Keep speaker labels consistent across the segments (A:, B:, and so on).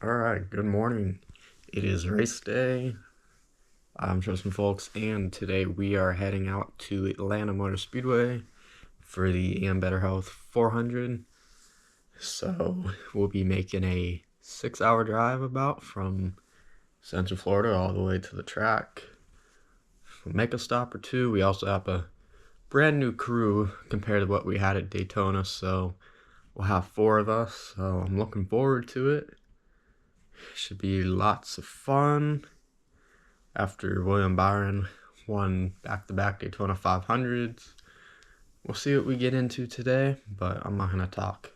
A: Alright, good morning. It is race day. I'm Tristan folks, and today we are heading out to Atlanta Motor Speedway for the Ambetter Health 400. So we'll be making a 6-hour drive about from Central Florida all the way to the track. We'll make a stop or two. We also have a brand new crew compared to what we had at Daytona, so we'll have 4 of us, so I'm looking forward to it. Should be lots of fun. After William Byron won back-to-back Daytona 500s. We'll see what we get into today, but I'm not going to talk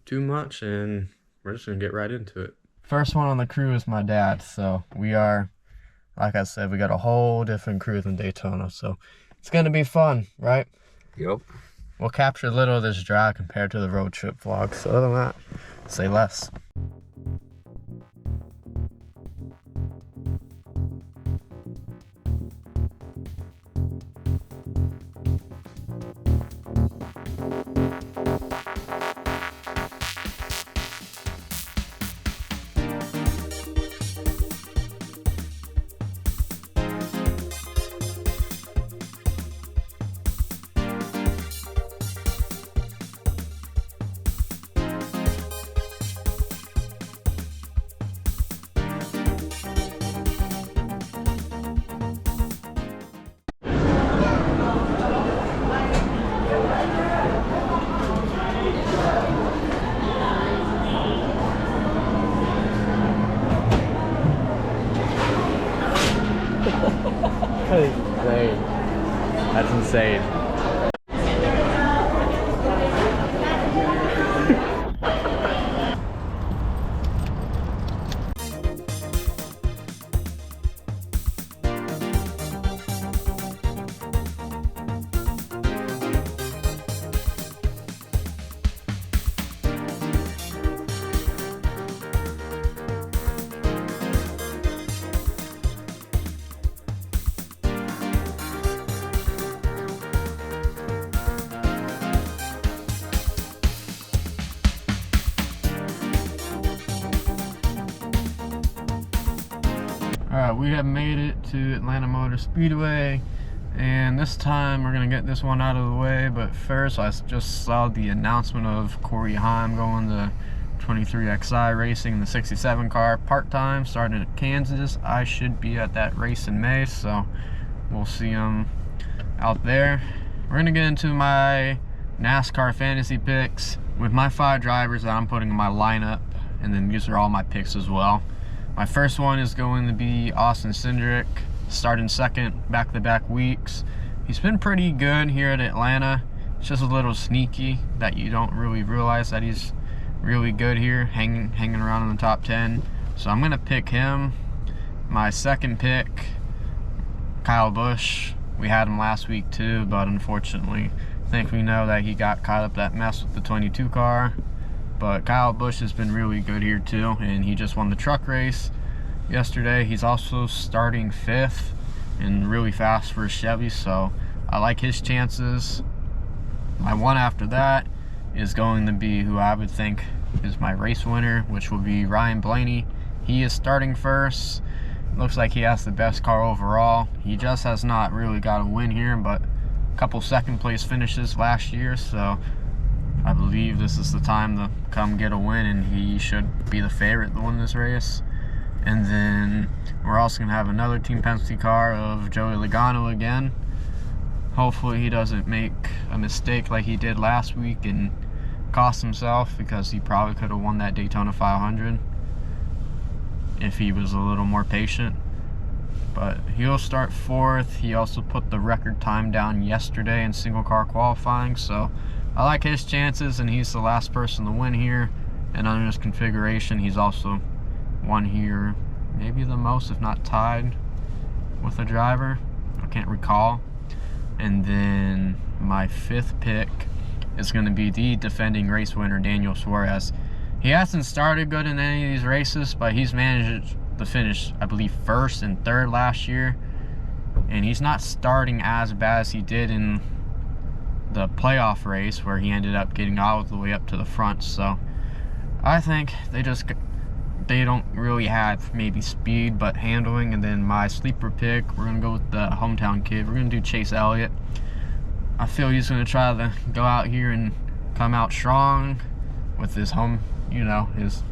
A: too much, and we're just going to get right into it. First one on the crew is my dad, so we are, like I said, we got a whole different crew than Daytona, so it's going to be fun, right?
B: Yep.
A: We'll capture a little of this drive compared to the road trip vlog, so other than that, say less. Insane. That's insane. Alright, we have made it to Atlanta Motor Speedway, and this time we're going to get this one out of the way, but first I just saw the announcement of Corey Heim going to 23XI racing in the 67 car part-time starting at Kansas. I should be at that race in May, so we'll see him out there. We're going to get into my NASCAR fantasy picks with my 5 drivers that I'm putting in my lineup, and then these are all my picks as well. My first one is going to be Austin Cindric, starting second back-to-back weeks. He's been pretty good here at Atlanta. It's just a little sneaky that you don't really realize that he's really good here, hanging around in the top 10. So I'm going to pick him. My second pick, Kyle Busch. We had him last week too, but unfortunately, I think we know that he got caught up that mess with the 22 car. But Kyle Busch has been really good here too, and he just won the truck race yesterday. He's also starting 5th and really fast for a Chevy, so I like his chances. My one after that is going to be who I would think is my race winner, which will be Ryan Blaney. He is starting 1st. Looks like he has the best car overall. He just has not really got a win here, but a couple second place finishes last year, so I believe this is the time to come get a win, and he should be the favorite to win this race. And then we're also going to have another Team Penske car of Joey Logano again. Hopefully he doesn't make a mistake like he did last week and cost himself, because he probably could have won that Daytona 500 if he was a little more patient. But he'll start 4th. He also put the record time down yesterday in single car qualifying, so I like his chances, and he's the last person to win here. And under this configuration, he's also won here maybe the most, if not tied with a driver. I can't recall. And then my 5th pick is going to be the defending race winner, Daniel Suarez. He hasn't started good in any of these races, but he's managed to finish, I believe, 1st and 3rd last year. And he's not starting as bad as he did in the playoff race, where he ended up getting all the way up to the front. So I think they just they don't really have maybe speed, but handling. And then my sleeper pick, we're going to go with the hometown kid. We're going to do Chase Elliott. I feel he's going to try to go out here and come out strong with his home, his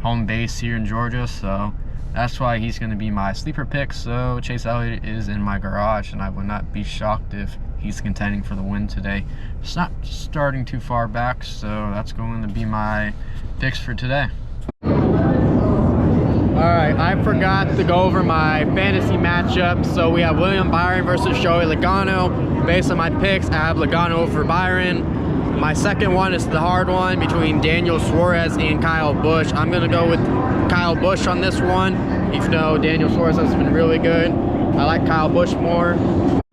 A: home base here in Georgia. So that's why he's going to be my sleeper pick. So Chase Elliott is in my garage, and I would not be shocked if he's contending for the win today. It's not starting too far back, so that's going to be my picks for today. Alright, I forgot to go over my fantasy matchup. So we have William Byron versus Joey Logano. Based on my picks, I have Logano over Byron. My second one is the hard one between Daniel Suarez and Kyle Busch. I'm going to go with Kyle Busch on this one, even though Daniel Suarez has been really good. I like Kyle Busch more.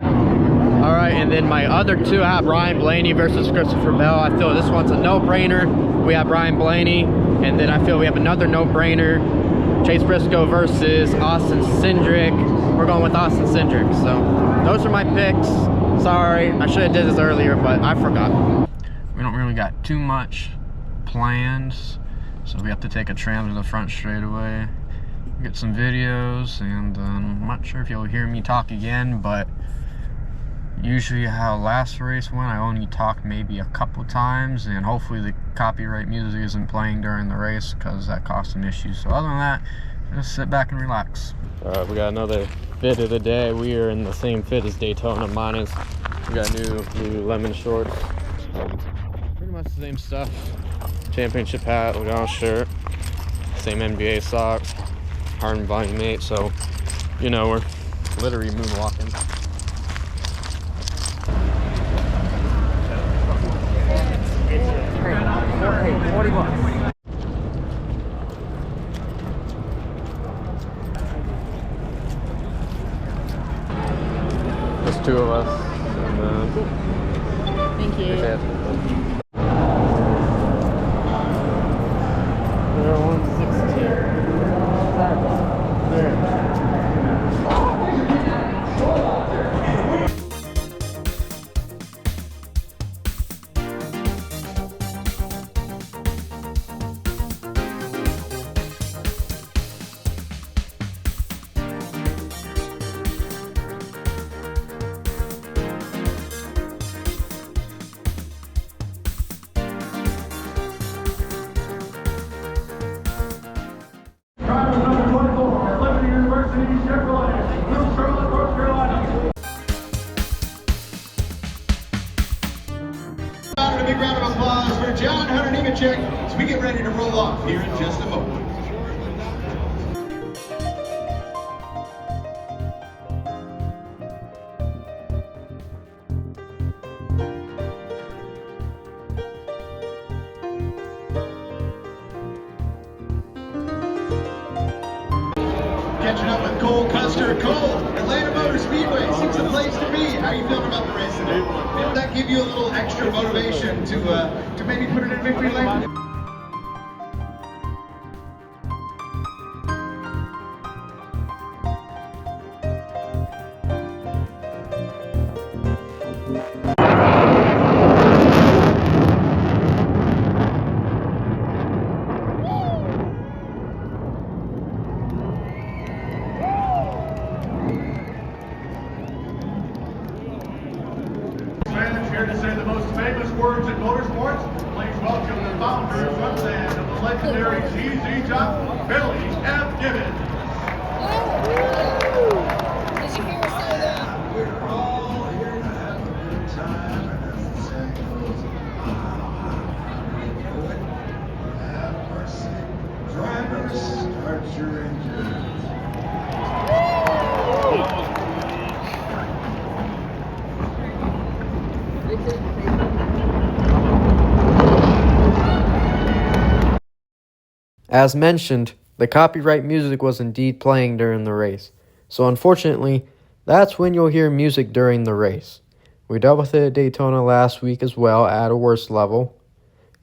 A: Alright, and then my other two, I have Ryan Blaney versus Christopher Bell. I feel this one's a no-brainer. We have Ryan Blaney, and then I feel we have another no-brainer. Chase Briscoe versus Austin Cindric. We're going with Austin Cindric. So those are my picks. Sorry, I should have did this earlier, but I forgot. We don't really got too much planned, so we have to take a tram to the front straightaway, get some videos, and I'm not sure if you'll hear me talk again, but usually how last race went, I only talked maybe a couple times, and hopefully the copyright music isn't playing during the race because that caused some issues. So other than that, just sit back and relax. Alright, we got another fit of the day. We are in the same fit as Daytona minus. We got new lemon shorts. Pretty much the same stuff. Championship hat, Logano shirt, same NBA socks, Harden Volume 8. So, we're literally moonwalking. Hey, $40. There's two of us. And,
B: thank you.
A: They're 116. There.
C: Big round of applause for John Hunter-Nemechek as we get ready to roll off here in just a moment. Catching up with Cole Custer. Cole, Atlanta Motor Speedway seems the place to be. How are you feeling about the race today? Did that give you a little extra motivation to maybe put it in victory lane? Here to say the most famous words in motorsports, please welcome the founder and of the legendary ZZ Top, Billy F. Gibbons.
B: Did you hear us say that?
C: We're all here to have a good time. Have mercy. Drivers, start your engine.
A: As mentioned, the copyright music was indeed playing during the race. So unfortunately, that's when you'll hear music during the race. We dealt with it at Daytona last week as well at a worse level.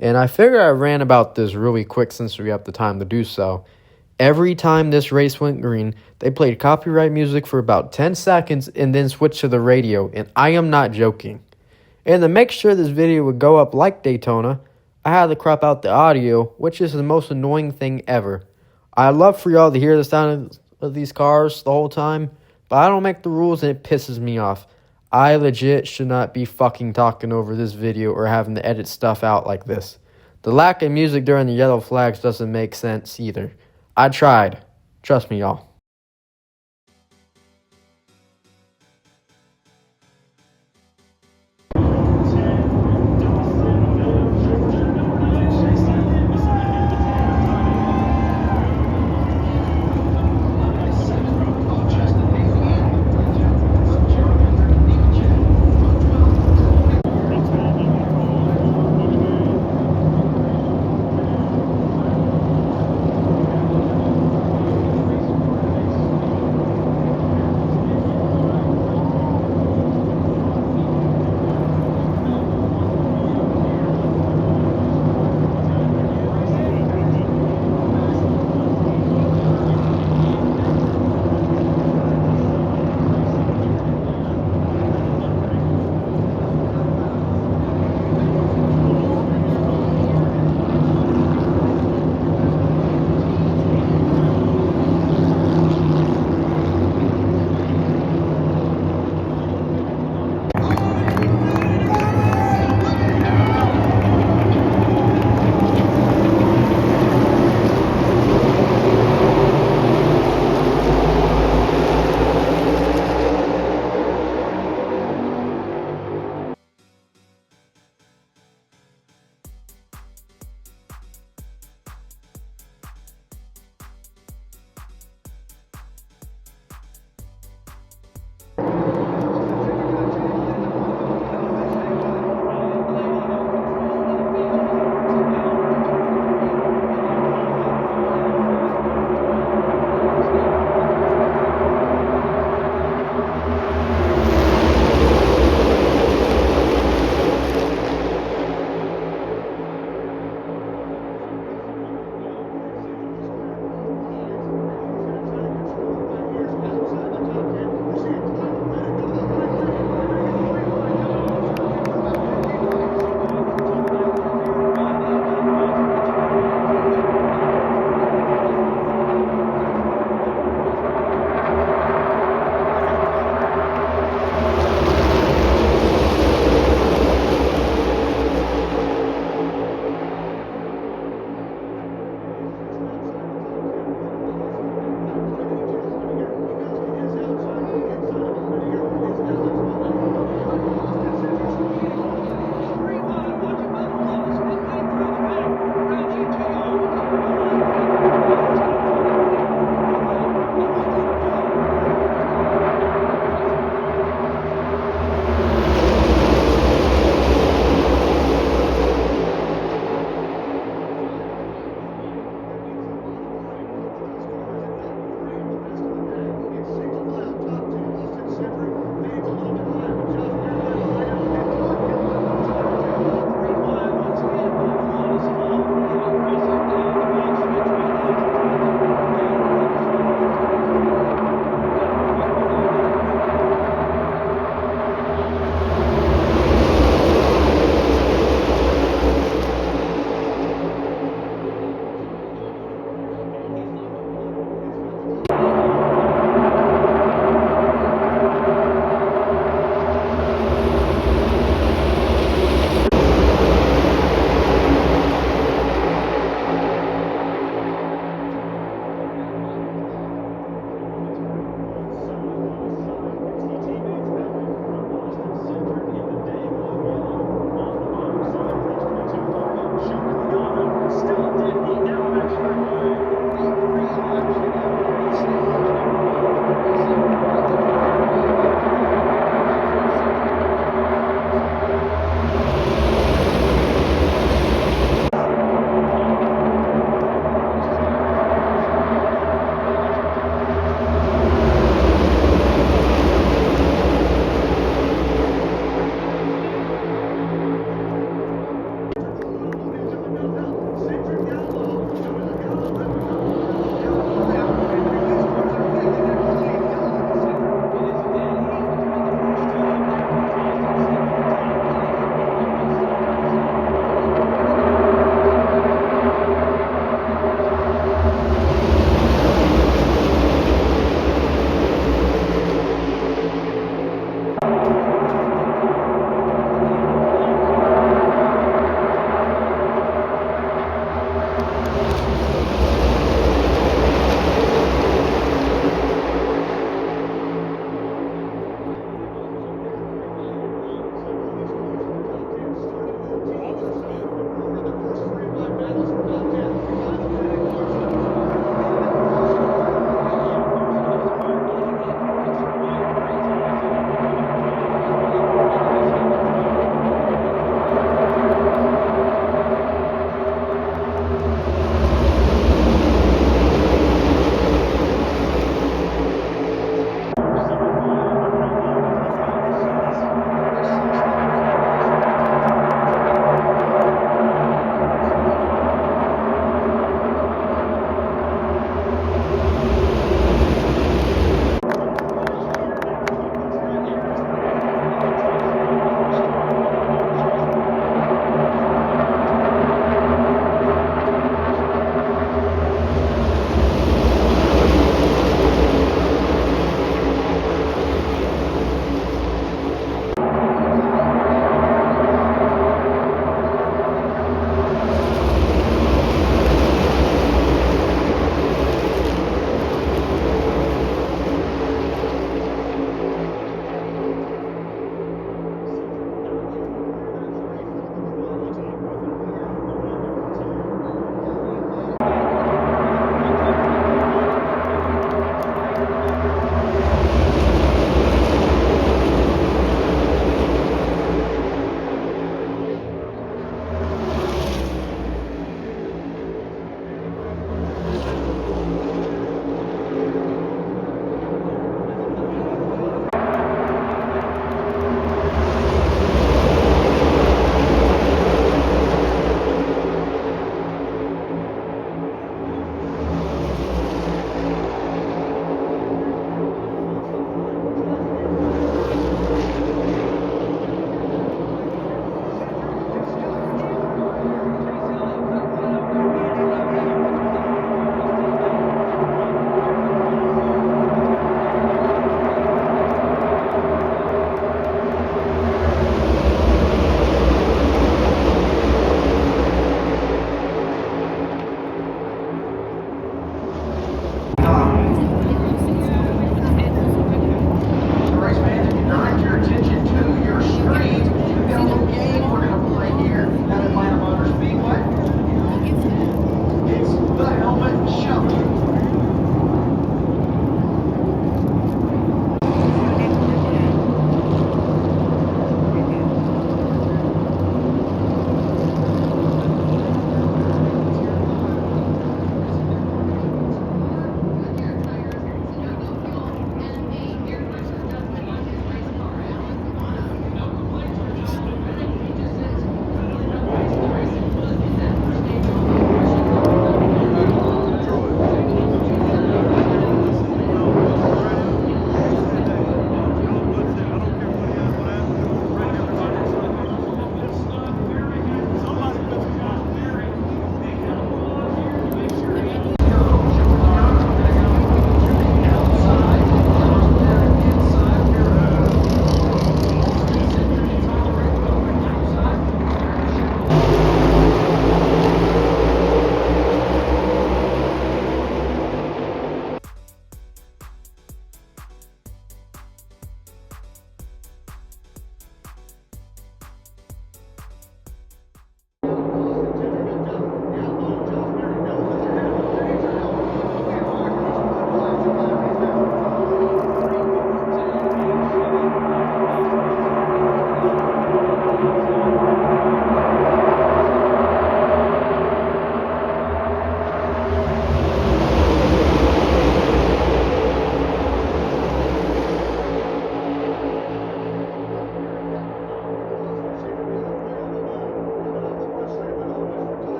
A: And I figure I ran about this really quick since we have the time to do so. Every time this race went green, they played copyright music for about 10 seconds and then switched to the radio, and I am not joking. And to make sure this video would go up like Daytona, I had to crop out the audio, which is the most annoying thing ever. I'd love for y'all to hear the sound of these cars the whole time, but I don't make the rules and it pisses me off. I legit should not be fucking talking over this video or having to edit stuff out like this. The lack of music during the yellow flags doesn't make sense either. I tried. Trust me, y'all.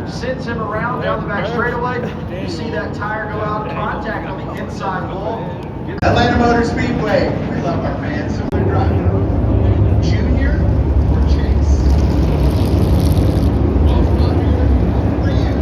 C: sends him around down the back straightaway. You see that tire go out of contact on the inside wall. Atlanta Motor Speedway. We love our fans, so we're driving. Junior or Chase? For you.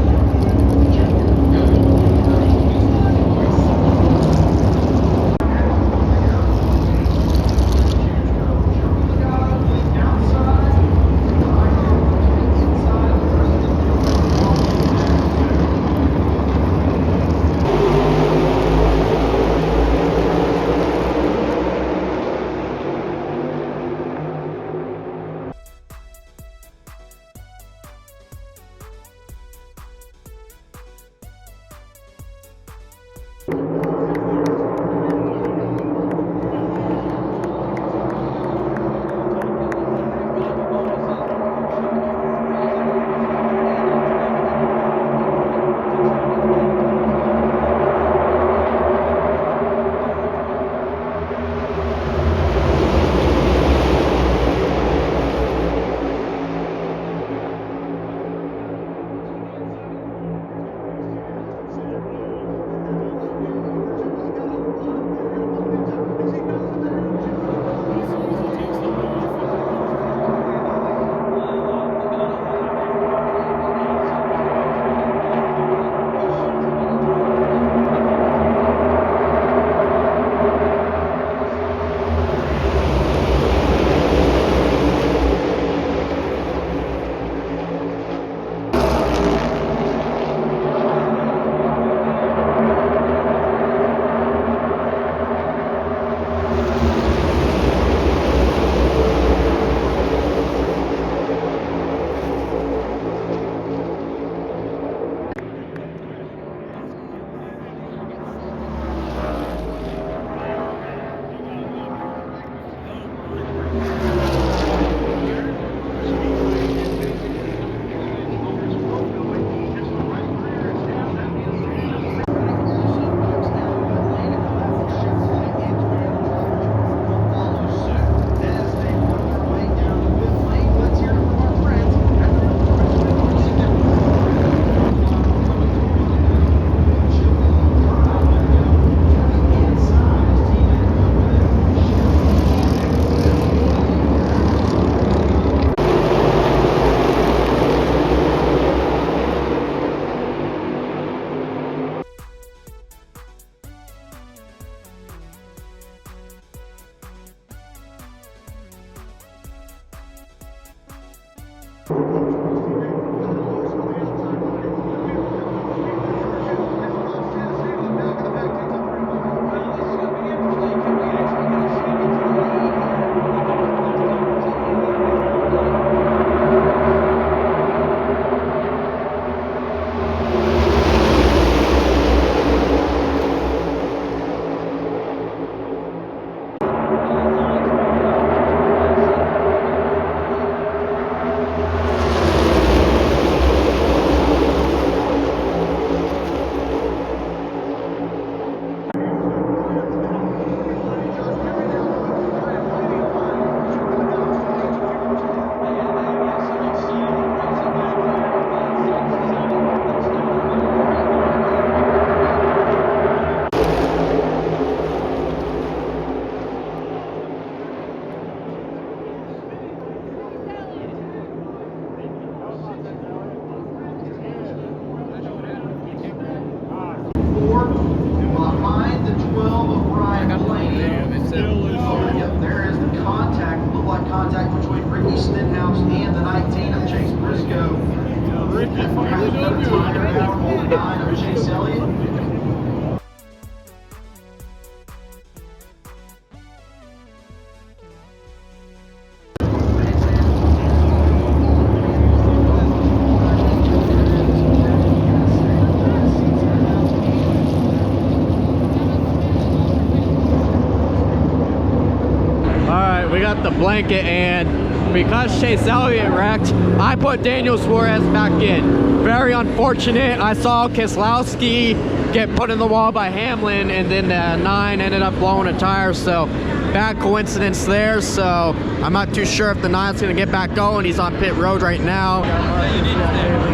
A: The blanket, and because Chase Elliott wrecked, I put Daniel Suarez back in. Very unfortunate. I saw Keselowski get put in the wall by Hamlin, and then the 9 ended up blowing a tire, so bad coincidence there. So I'm not too sure if the 9's gonna get back going. He's on pit road right now.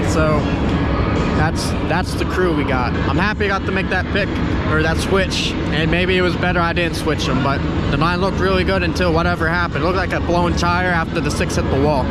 A: So that's the crew we got. I'm happy I got to make that pick, or that switch, and maybe it was better I didn't switch them, but the 9 looked really good until whatever happened. It looked like a blown tire after the 6 hit the wall.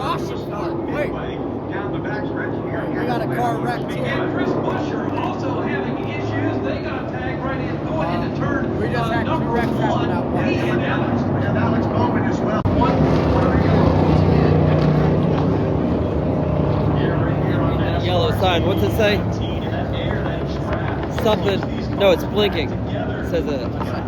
B: caution start. Wait.
C: Down the backstretch here.
B: We got a car wreck too.
D: And Chris Busher also having issues. They got tagged right in, going into turn
B: We just had 2 wrecks happen out
D: one. He
B: there.
D: and Alex.
C: We have Alex Bowman as well.
E: Yellow sign. What's it say? Something. No, it's blinking. It says a.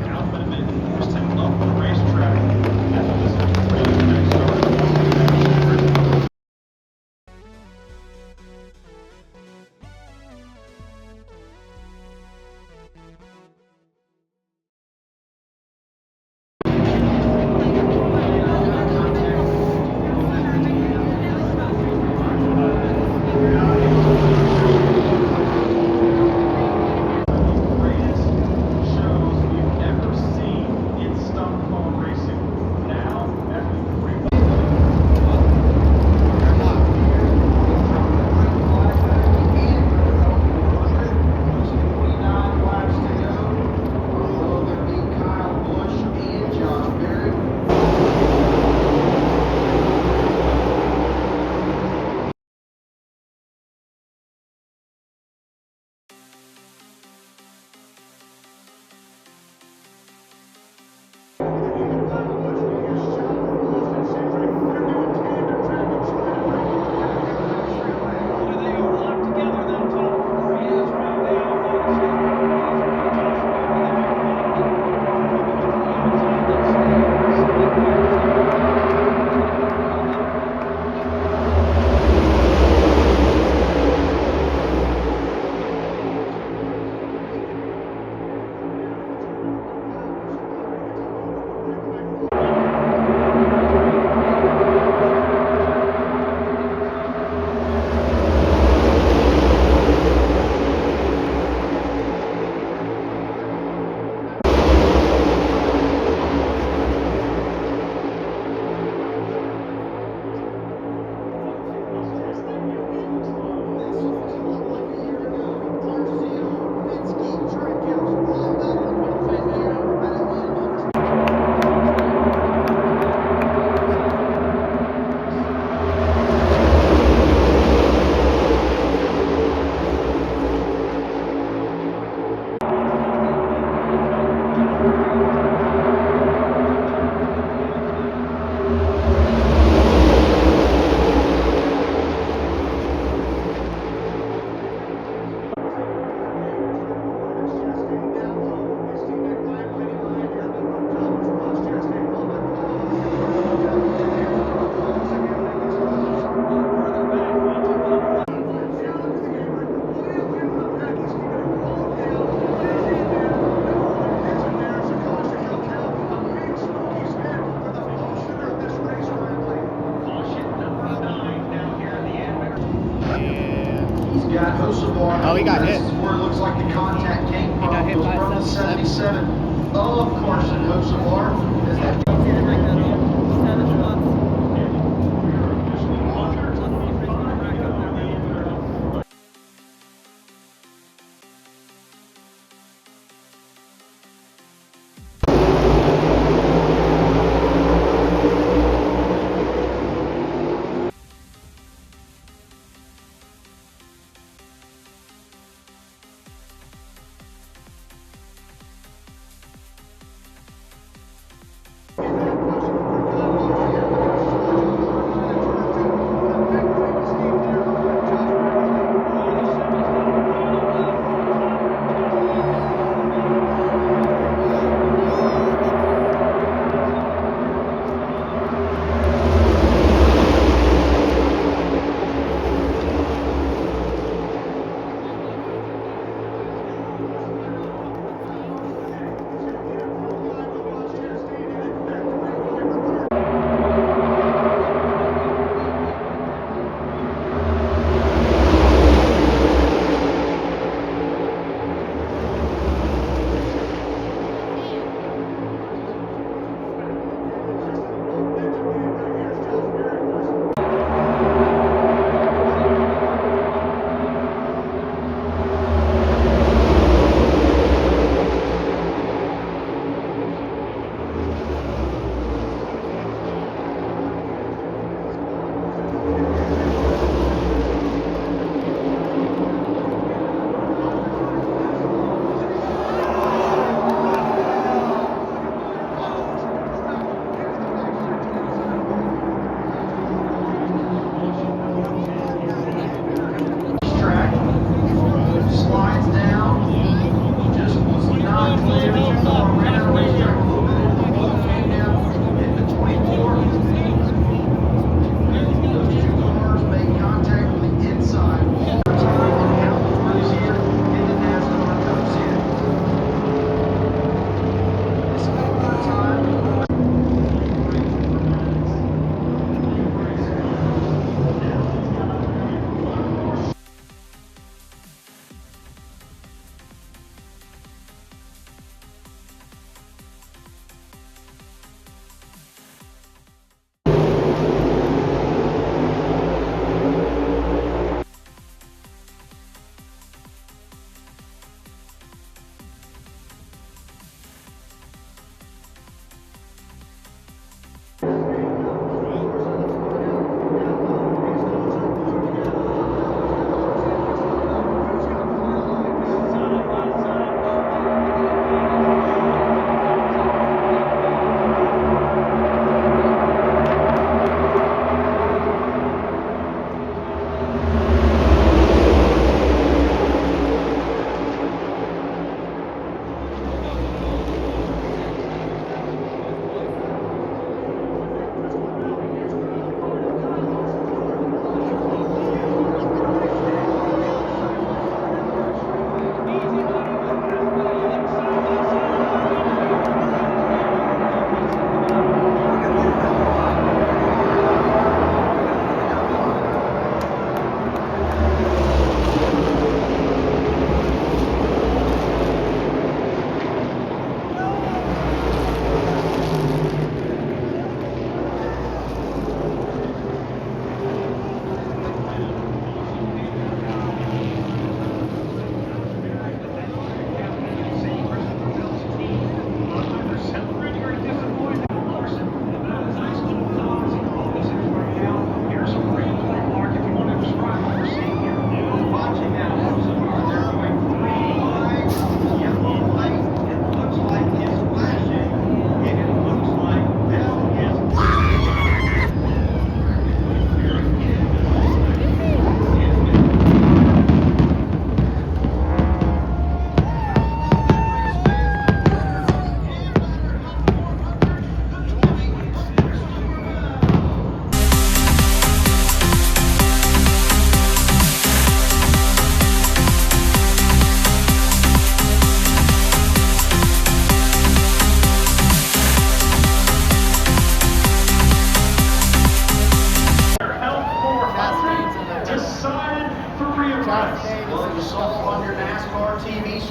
B: Oh, he got hit.
C: This is where it looks like the contact came from.
B: got hit by
C: From the
B: 77.
C: 77 of Carson Hocevar. As that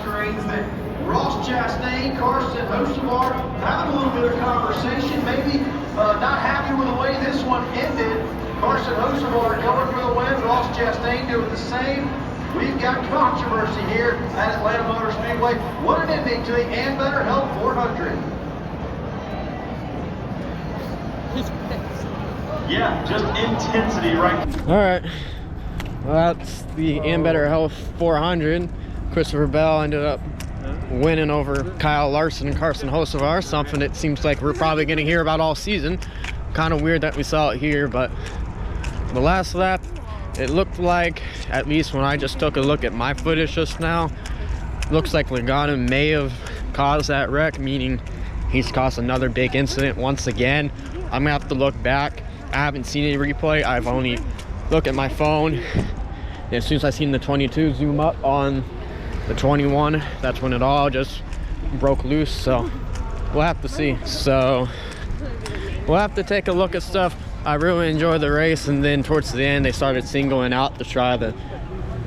C: demonstrates that Ross Chastain, Carson Hocevar having a little bit of conversation, maybe not happy with the way this one ended. Carson Hocevar going for the win, Ross Chastain doing the same. We've got controversy here at Atlanta Motor Speedway. What an ending to the Ambetter Help 400.
F: Yeah, just intensity right.
A: All right, well, that's the Ambetter Health 400. Christopher Bell ended up winning over Kyle Larson and Carson Hocevar, something that seems like we're probably going to hear about all season. Kind of weird that we saw it here, but the last lap, it looked like, at least when I just took a look at my footage just now, looks like Logano may have caused that wreck, meaning he's caused another big incident once again. I'm gonna have to look back. I haven't seen any replay. I've only looked at my phone. And as soon as I seen the 22 zoom up on the 21, that's when it all just broke loose. So we'll have to see. So we'll have to take a look at stuff. I really enjoyed the race, and then towards the end they started singling out to try to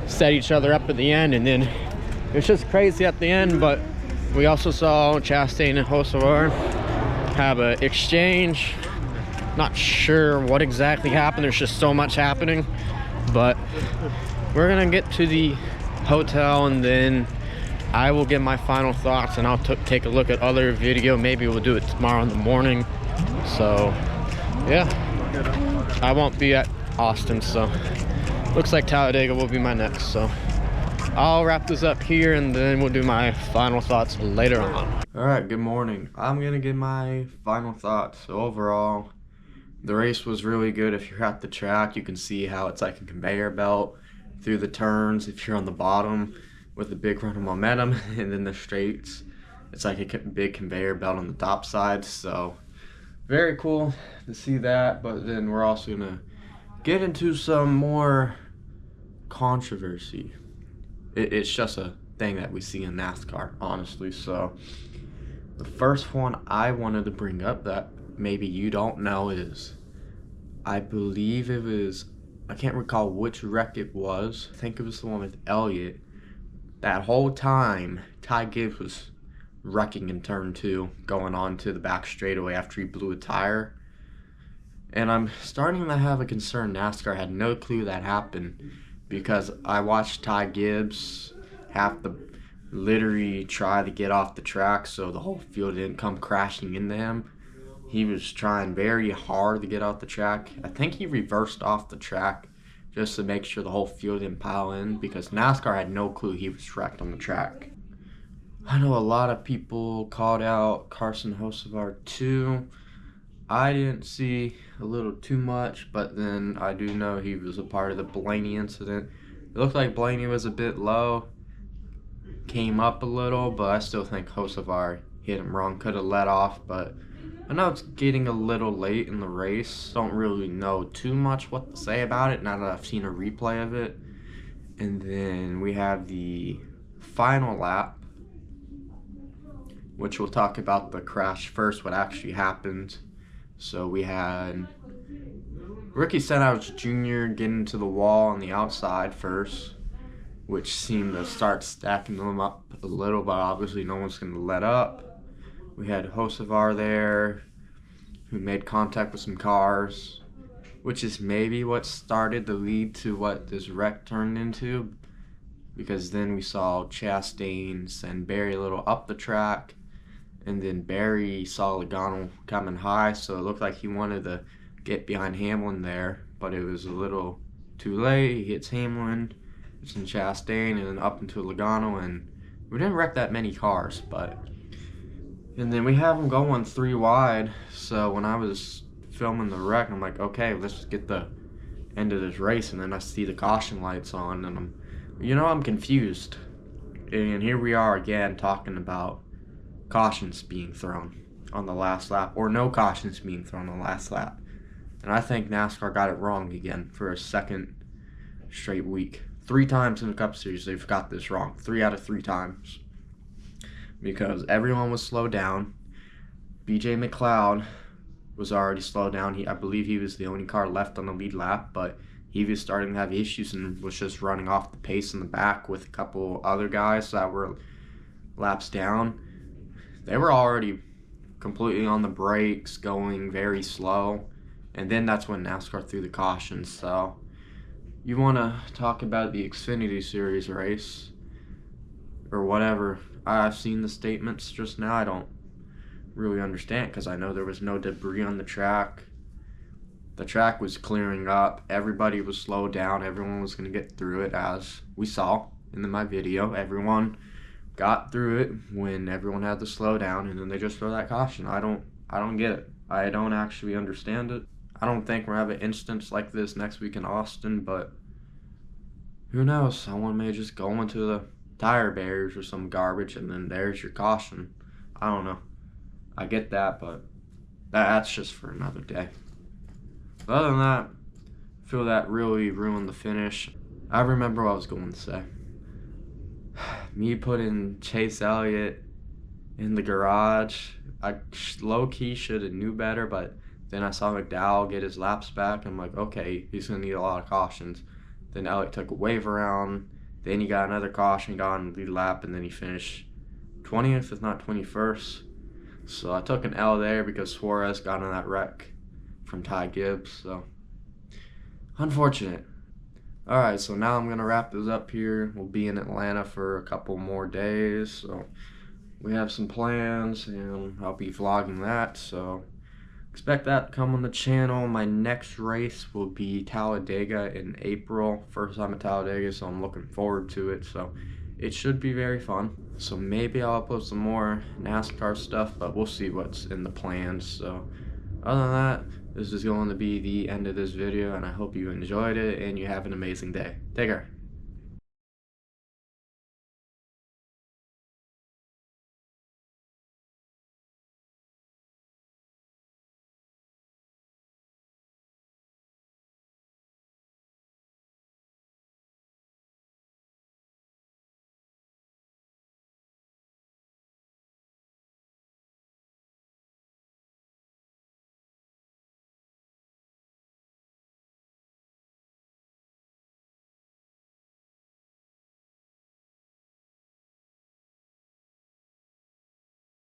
A: set each other up at the end, and then it was just crazy at the end. But we also saw Chastain and Hocevar have an exchange. Not sure what exactly happened. There's just so much happening, but we're gonna get to the hotel and then I will get my final thoughts, and I'll take a look at other video. Maybe we'll do it tomorrow in the morning. So yeah, I won't be at Austin, so looks like Talladega will be my next. So I'll wrap this up here and then we'll do my final thoughts later on. All right, good morning. I'm gonna give my final thoughts. So overall, the race was really good. If you're at the track, you can see how it's like a conveyor belt through the turns. If you're on the bottom with a big run of momentum, and then the straights, it's like a big conveyor belt on the top side. So very cool to see that. But then we're also gonna get into some more controversy. It's just a thing that we see in NASCAR, honestly. So the first one I wanted to bring up that maybe you don't know is, I believe it was, I can't recall which wreck it was. I think it was the one with Elliott. That whole time, Ty Gibbs was wrecking in turn 2, going on to the back straightaway after he blew a tire. And I'm starting to have a concern NASCAR had no clue that happened, because I watched Ty Gibbs have to literally try to get off the track so the whole field didn't come crashing into him. He was trying very hard to get off the track. I think he reversed off the track just to make sure the whole field didn't pile in, because NASCAR had no clue he was wrecked on the track. I know a lot of people called out Carson Hocevar too. I didn't see a little too much, but then I do know he was a part of the Blaney incident. It looked like Blaney was a bit low, came up a little, but I still think Hocevar hit him wrong, could have let off. But I know it's getting a little late in the race. Don't really know too much what to say about it now that I've seen a replay of it. And then we have the final lap, which we'll talk about the crash first, what actually happened. So we had Ricky Stenhouse Jr. getting into the wall on the outside first, which seemed to start stacking them up a little, but obviously no one's going to let up. We had Hocevar there, who made contact with some cars, which is maybe what started to lead to what this wreck turned into, because then we saw Chastain send Barry a little up the track, and then Barry saw Logano coming high, so it looked like he wanted to get behind Hamlin there, but it was a little too late. He hits Hamlin, it's in Chastain, and then up into Logano, and we didn't wreck that many cars, but... And then we have them going 3 wide, so when I was filming the wreck, I'm like, okay, let's just get the end of this race, and then I see the caution lights on, and I'm confused. And here we are again talking about cautions being thrown on the last lap, or no cautions being thrown on the last lap. And I think NASCAR got it wrong again for a second straight week. 3 times in the Cup Series they've got this wrong. 3 out of 3 times. Because everyone was slowed down. BJ McLeod was already slowed down. I believe he was the only car left on the lead lap, but he was starting to have issues and was just running off the pace in the back with a couple other guys that were laps down, they were already completely on the brakes, going very slow, and then that's when NASCAR threw the caution. So you want to talk about the Xfinity Series race or whatever. I've seen the statements just now. I don't really understand because I know there was no debris on the track. The track was clearing up. Everybody was slowed down. Everyone was going to get through it, as we saw in my video. Everyone got through it when everyone had to slow down, and then they just throw that caution. I don't get it. I don't actually understand it. I don't think we're having an instance like this next week in Austin, but who knows? Someone may just go into the tire barriers or some garbage, and then there's your caution. I don't know. I get that, but that's just for another day. But other than that, I feel that really ruined the finish. I remember what I was going to say. Me putting Chase Elliott in the garage, I low-key should have knew better, but then I saw McDowell get his laps back. I'm like, okay, he's going to need a lot of cautions. Then Elliott took a wave around. Then he got another caution, got on the lead lap, and then he finished 20th, if not 21st. So I took an L there because Suarez got in that wreck from Ty Gibbs. So unfortunate. Alright, so now I'm going to wrap this up here. We'll be in Atlanta for a couple more days. So we have some plans, and I'll be vlogging that. So expect that to come on the channel. My next race will be Talladega in April. First time at Talladega, so I'm looking forward to it. So it should be very fun. So maybe I'll upload some more NASCAR stuff, but we'll see what's in the plans. So other than that, this is going to be the end of this video, and I hope you enjoyed it and you have an amazing day. Take care.